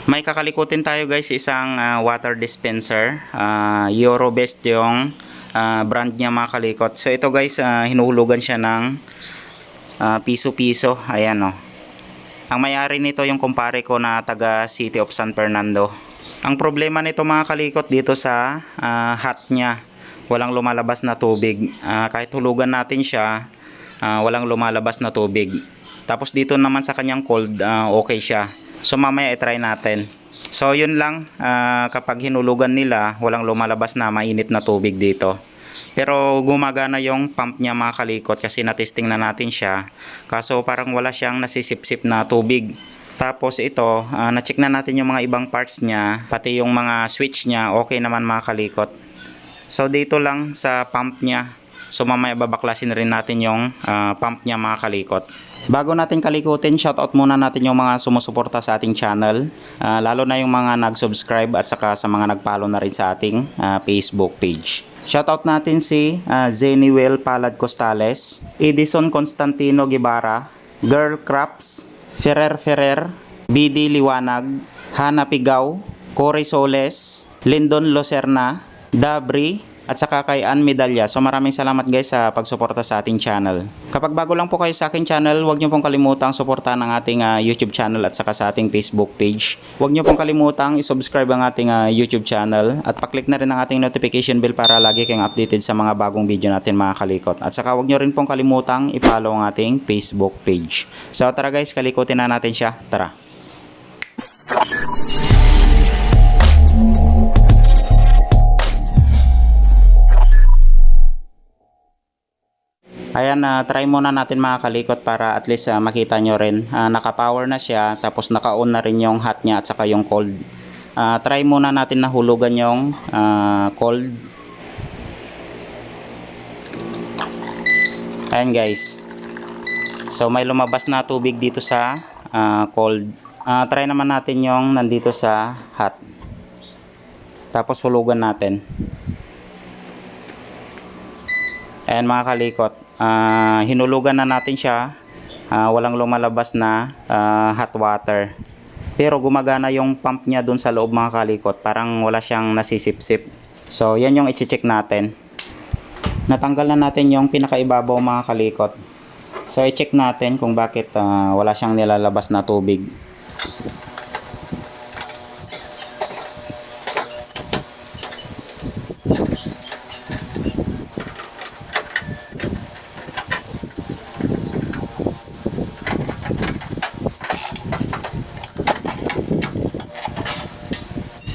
May kakalikutin tayo guys, isang water dispenser. Eurobest yung brand niya mga kalikot. So ito guys, hinuhulugan siya ng piso-piso. Ayan o. Ang may-ari nito yung kumpare ko na taga City of San Fernando. Ang problema nito mga kalikot dito sa hot niya, walang lumalabas na tubig. Kahit hulugan natin siya, walang lumalabas na tubig. Tapos dito naman sa kanyang cold, okay siya. So mamaya i-try natin. So yun lang, kapag hinulugan nila, walang lumalabas na mainit na tubig dito. Pero gumagana yung pump niya mga kalikot kasi natesting na natin siya. Kaso parang wala siyang nasisipsip na tubig. Tapos ito, na-check na natin yung mga ibang parts niya, pati yung mga switch niya, okay naman mga kalikot. So dito lang sa pump niya. So mamaya babaklasin rin natin yung pump niya mga kalikot. Bago natin kalikutin, shoutout muna natin yung mga sumusuporta sa ating channel, lalo na yung mga nag-subscribe at saka sa mga nag-follow na rin sa ating Facebook page. Shoutout natin si Zeniwel Palad Costales, Edison Constantino Guevara, Girl Craps, Ferrer, BD Liwanag, Hana Pigaw, Cory Soles, Lindon Loserna, Dabri, at saka kay Ann Medalya. So maraming salamat guys sa pagsuporta sa ating channel. Kapag bago lang po kayo sa aking channel, huwag nyo pong kalimutang suportahan ang ating YouTube channel at saka sa ating Facebook page. Huwag nyo pong kalimutang isubscribe ang ating YouTube channel at paklik na rin ang ating notification bell para lagi kayong updated sa mga bagong video natin mga kalikot. At saka huwag nyo rin pong kalimutang i-follow ang ating Facebook page. So tara guys, kalikutin na natin siya. Tara! Ayan, try muna natin mga kalikot para at least makita nyo rin. Naka-power na siya, tapos naka-on na rin yung hot niya at saka yung cold. Try muna natin na hulugan yung cold. Ayan guys. So may lumabas na tubig dito sa cold. Try naman natin yung nandito sa hot. Tapos hulugan natin. Ayan mga kalikot. Hinulugan na natin siya, walang lumalabas na hot water, pero gumagana yung pump niya dun sa loob mga kalikot, parang wala siyang nasisipsip. So yan yung i-check natin. Natanggal na natin yung pinakaibabaw mga kalikot. So i-check natin kung bakit wala siyang nilalabas na tubig.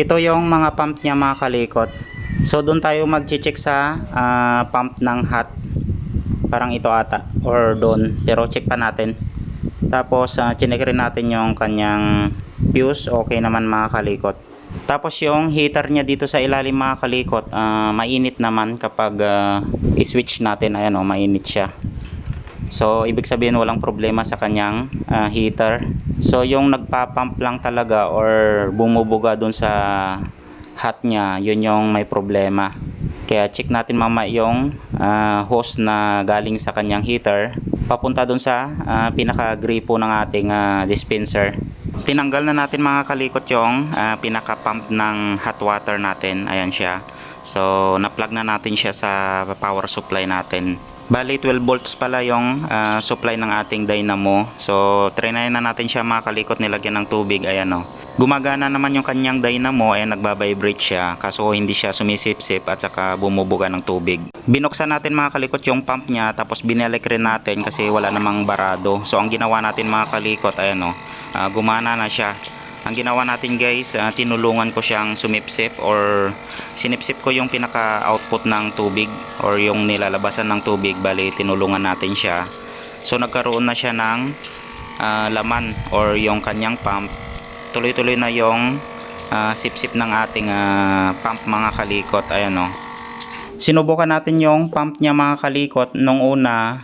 Ito yung mga pump niya mga kalikot. So doon tayo mag-check sa pump ng hot. Parang ito ata or doon, pero check pa natin. Tapos chinek rin natin yung kanyang fuse, okay naman mga kalikot. Tapos yung heater niya dito sa ilalim mga kalikot, mainit naman kapag i-switch natin. Ayan o, mainit siya. So ibig sabihin walang problema sa kanyang heater. So yung nagpapump lang talaga or bumubuga dun sa hot niya, yun yung may problema. Kaya check natin mamaya yung hose na galing sa kanyang heater papunta dun sa pinaka-gripo ng ating dispenser. Tinanggal na natin mga kalikot yung pinaka-pump ng hot water natin. Ayan siya. So na-plug na natin siya sa power supply natin. Bali 12 volts pala yung supply ng ating dynamo. So trinayin na natin siya mga kalikot, nilagyan ng tubig. Ayan o. Gumagana naman yung kanyang dynamo. Ayan, nagbabibrate siya. Kaso hindi siya sumisipsip at saka bumubuga ng tubig. Binuksan natin mga kalikot yung pump niya. Tapos binalik rin natin kasi wala namang barado. So ang ginawa natin mga kalikot, ayan o, gumana na siya. Ang ginawa natin guys, tinulungan ko siyang sumipsip or sinipsip ko yung pinaka output ng tubig or yung nilalabasan ng tubig. Bali tinulungan natin siya. So nagkaroon na siya ng laman or yung kanyang pump. Tuloy-tuloy na yung sipsip ng ating pump mga kalikot. Ayan o. Sinubukan natin yung pump niya mga kalikot. Nung una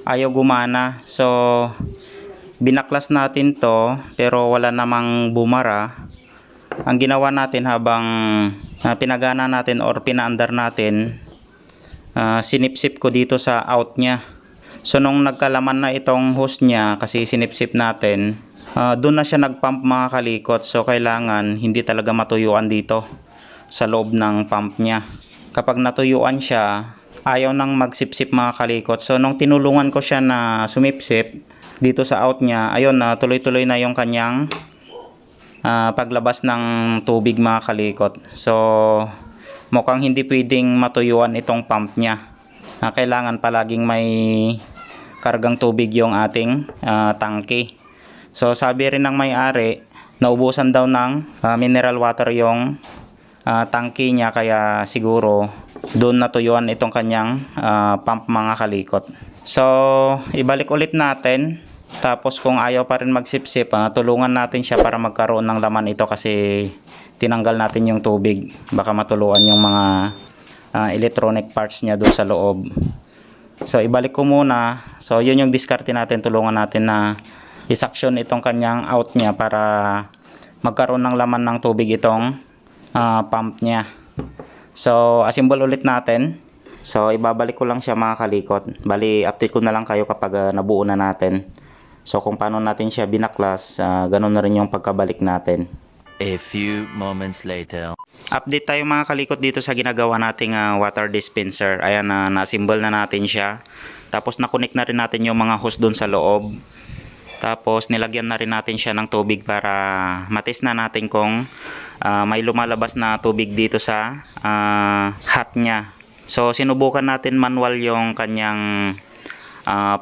ayaw gumana. So binaklas natin to pero wala namang bumara. Ang ginawa natin habang pinagana natin or pinaandar natin, sinipsip ko dito sa out niya. So nung nagkalaman na itong hose niya kasi sinipsip natin, Doon na siya nagpump mga kalikot. So kailangan hindi talaga matuyuan dito sa loob ng pump niya. Kapag natuyuan siya, ayaw nang magsipsip mga kalikot. So nung tinulungan ko siya na sumipsip dito sa out niya, ayun na tuloy-tuloy na yung kanyang paglabas ng tubig mga kalikot. So mukhang hindi pwedeng matuyuan itong pump niya. Kailangan palaging may kargang tubig yung ating tangke. So sabi rin ng may-ari, naubusan daw ng mineral water yung tangke niya, kaya siguro doon natuyuan itong kanyang pump mga kalikot. So ibalik ulit natin. Tapos kung ayaw pa rin magsipsip, tulungan natin siya para magkaroon ng laman ito, kasi tinanggal natin yung tubig. Baka matuluan yung mga electronic parts niya doon sa loob. So ibalik ko muna. So yun yung diskarte natin, tulungan natin na isaksyon itong kanyang out niya para magkaroon ng laman ng tubig itong pump niya. So assemble ulit natin. So ibabalik ko lang siya mga kalikot. Bali update ko na lang kayo kapag nabuo na natin. So kung paano natin siya binaklas, ganun na rin yung pagkabalik natin. A few moments later. Update tayo mga kalikot dito sa ginagawa nating water dispenser. Ayan, na-assemble na natin siya. Tapos na-connect na rin natin yung mga hose doon sa loob. Tapos nilagyan na rin natin siya ng tubig para matest na natin kung may lumalabas na tubig dito sa hot niya. So sinubukan natin manual yung kanyang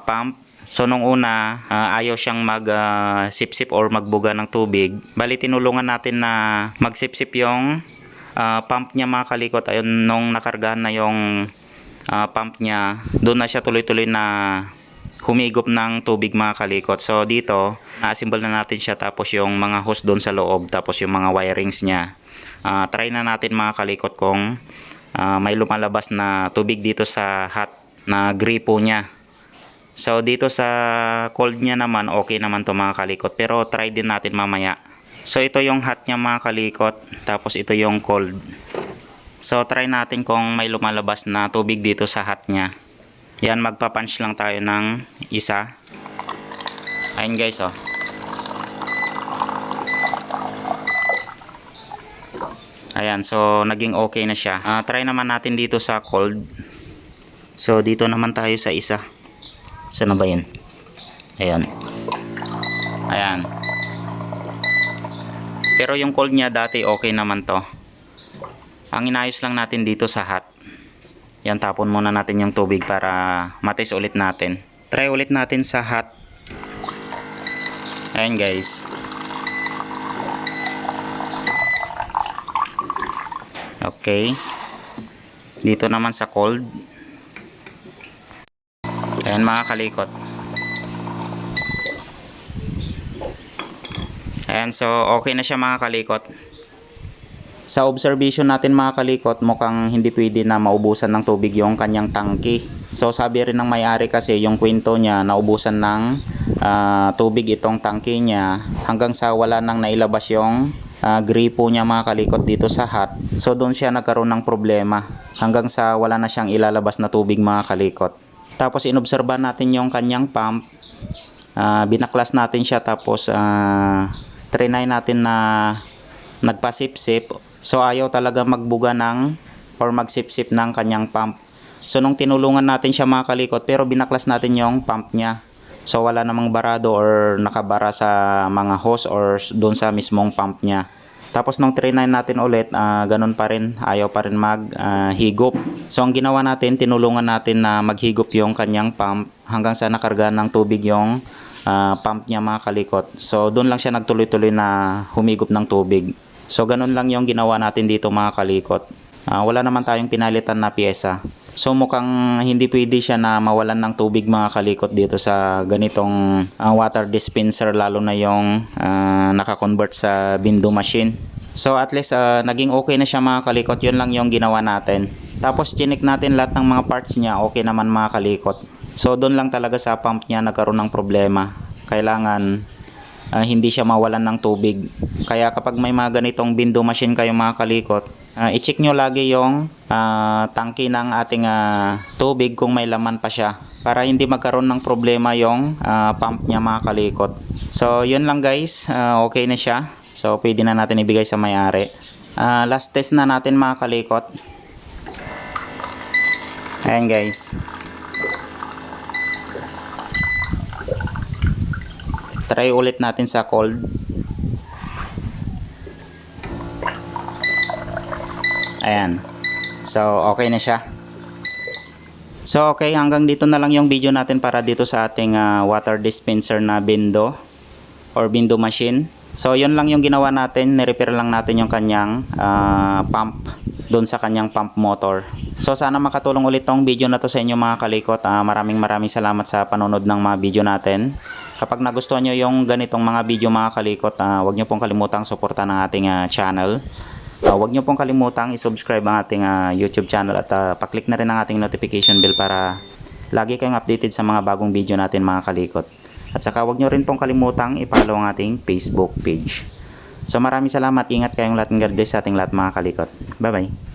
pump. So nung una, ayaw siyang mag-sip-sip or magbuga ng tubig. Bali tinulungan natin na mag-sip-sip yung pump niya mga kalikot. Ayun, nung nakargahan na yung pump niya, doon na siya tuloy-tuloy na humigop ng tubig mga kalikot. So dito, na-assemble na natin siya, tapos yung mga hose doon sa loob, tapos yung mga wirings niya. Try na natin mga kalikot kung may lumalabas na tubig dito sa hot na gripo niya. So dito sa cold niya naman, okay naman to mga kalikot, pero try din natin mamaya. So ito yung hot niya mga kalikot, tapos ito yung cold. So try natin kung may lumalabas na tubig dito sa hot niya. Yan, magpa-punch lang tayo ng isa. Ayun guys, oh. Ayan, so naging okay na siya. Try naman natin dito sa cold. So dito naman tayo sa isa. Saan na ba yun? Ayan. Ayan. Pero yung cold niya dati okay naman to. Ang inayos lang natin dito sa hot. Yan, tapon muna natin yung tubig para matest ulit natin. Try ulit natin sa hot. Ayan guys. Okay. Dito naman sa cold. Ayan mga kalikot. Ayan, so okay na siya mga kalikot. Sa observation natin mga kalikot, mukhang hindi pwede na maubusan ng tubig yung kanyang tangke. So sabi rin ng may-ari kasi yung kwento niya, naubusan ng tubig itong tangke niya hanggang sa wala nang nailabas yung gripo niya mga kalikot dito sa hot. So doon siya nagkaroon ng problema hanggang sa wala na siyang ilalabas na tubig mga kalikot. Tapos inobserbahan natin yung kanyang pump. Binaklas natin siya, tapos trinay natin na nagpasipsip. So ayaw talaga magbuga ng or magsipsip ng kanyang pump. So nung tinulungan natin siya mga kalikot, pero binaklas natin yung pump niya. So wala namang barado or nakabara sa mga hose or doon sa mismong pump niya. Tapos nung trinay natin ulit, ganun pa rin, ayaw pa rin maghigop. So ang ginawa natin, tinulungan natin na maghigop yung kanyang pump hanggang sa nakarga ng tubig yung pump niya mga kalikot. So doon lang siya nagtuloy-tuloy na humigop ng tubig. So ganun lang yung ginawa natin dito mga kalikot. Wala naman tayong pinalitan na pyesa. So mukhang hindi pwede siya na mawalan ng tubig mga kalikot dito sa ganitong water dispenser, lalo na yung naka-convert sa bindo machine. So at least naging okay na siya mga kalikot. Yun lang yung ginawa natin. Tapos chinik natin lahat ng mga parts niya, okay naman mga kalikot. So doon lang talaga sa pump niya nagkaroon ng problema. Kailangan hindi siya mawalan ng tubig. Kaya kapag may mga ganitong bindo machine kayo mga kalikot, i-check nyo lagi yung tangke ng ating tubig kung may laman pa siya, para hindi magkaroon ng problema yung pump niya mga kalikot. So yun lang guys, okay na siya. So pwede na natin ibigay sa may-ari. Last test na natin mga kalikot. Ayan guys. Try ulit natin sa cold. Ayan. So okay na siya. So okay, hanggang dito na lang yung video natin para dito sa ating water dispenser na bindo or bindo machine. So yun lang yung ginawa natin, ni-repair lang natin yung kanyang pump doon sa kanyang pump motor. So sana makatulong ulit tong video na to sa inyo mga kalikot. Maraming salamat sa panonood ng mga video natin. Kapag nagustuhan nyo yung ganitong mga video mga kalikot, huwag nyo pong kalimutang suportahan ng ating channel. Huwag nyo pong kalimutang i-subscribe ang ating YouTube channel at paklik na rin ang ating notification bell para lagi kayong updated sa mga bagong video natin mga kalikot. At saka huwag nyo rin pong kalimutang i-follow ang ating Facebook page. So maraming salamat, ingat kayong lahat ng God bless sa ating lahat mga kalikot. Bye bye.